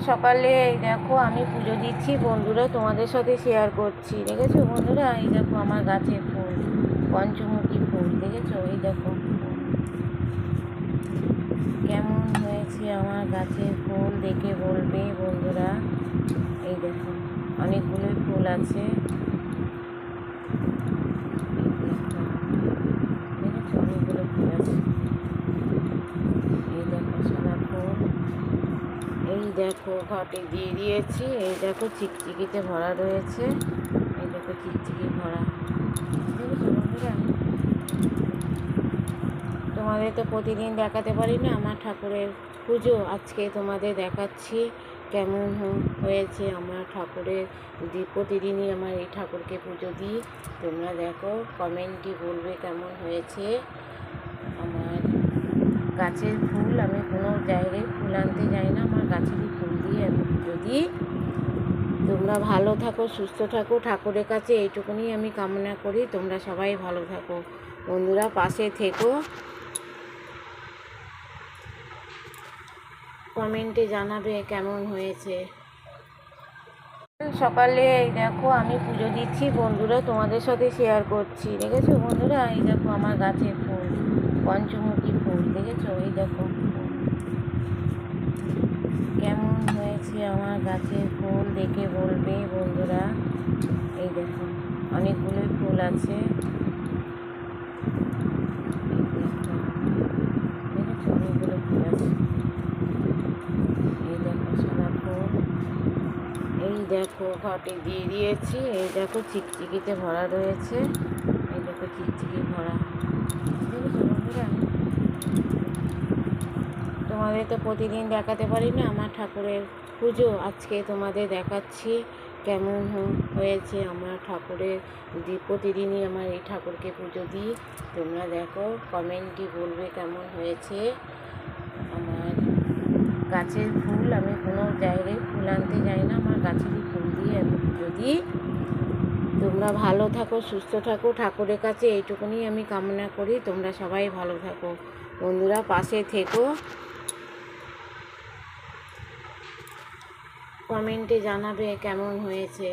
সকালে এই দেখো আমি পুজো দিচ্ছি বন্ধুরা, তোমাদের সাথে শেয়ার করছি। দেখেছো বন্ধুরা, এই দেখো আমার গাছের ফুল, পঞ্চমুখী ফুল। দেখেছো, এই দেখো কেমন হয়েছে আমার গাছের ফুল, দেখে বলবে বন্ধুরা। এই দেখো অনেকগুলোই ফুল আছে। দেখেছো অনেকগুলো ফুল আছে। এই দেখো সাদা ফুল। এই দেখো ঘটে দিয়ে দিয়েছি। এই দেখো চিকচিকিতে ভরা রয়েছে। এই দেখো চিকচিকি ভরা। দেখেছো বন্ধুরা, তোমাদের তো প্রতিদিন দেখাতে পারি না আমার ঠাকুরের পুজো। আজকে তোমাদের দেখাচ্ছি কেমন হয়েছে আমার ঠাকুরের। প্রতিদিনই আমার এই ঠাকুরকে পুজো দিই। তোমরা দেখো, কমেন্টে বলবে কেমন হয়েছে আমার গাছের ফুল। আমি কোনো জায়গায় ফুল আনতে যাই না, আমার গাছেরই ফুল দিয়ে আমি পুজো দিই। তোমরা ভালো থাকো, সুস্থ থাকো, ঠাকুরের কাছে এইটুকুনি আমি কামনা করি। তোমরা সবাই ভালো থাকো বন্ধুরা, পাশে থেকো। কমেন্টে জানাবে কেমন হয়েছে। সকালে এই দেখো আমি পুজো দিচ্ছি বন্ধুরা, তোমাদের সাথে শেয়ার করছি। দেখেছো বন্ধুরা, এই দেখো আমার গাছের ফুল, পঞ্চমুখী ফুল। দেখেছো, এই দেখো কেমন হয়েছে আমার গাছের ফুল, দেখে বলবে বন্ধুরা। এই দেখো অনেকগুলোই ফুল আছে। দেখেছো অনেকগুলো ফুল আছে। এই দেখো সাদা ফুল। এই দেখো ঘটে দিয়ে দিয়েছি। এই দেখো চিকচিকিতে ভরা রয়েছে। এই দেখো চিকচিকি ভরা। দেখেছো বন্ধুরা, তোমাদের তো প্রতিদিন দেখাতে পারি না আমার ঠাকুরের পুজো। আজকে তোমাদের দেখাচ্ছি কেমন হয়েছে আমার ঠাকুরের। প্রতিদিনই আমার এই ঠাকুরকে পুজো দিই। তোমরা দেখো, কমেন্টে বলবে কেমন হয়েছে আমার গাছের ফুল। আমি কোনো জায়গায় ফুল আনতে যাই না, আমার গাছেরই ফুল দিয়ে আমি পুজো দিই। তোমরা ভালো থাকো, সুস্থ থাকো, ঠাকুরের কাছে এইটুকুনি আমি কামনা করি। তোমরা সবাই ভালো থাকো বন্ধুরা, পাশে থেকো। কমেন্টে জানাবে কেমন হয়েছে।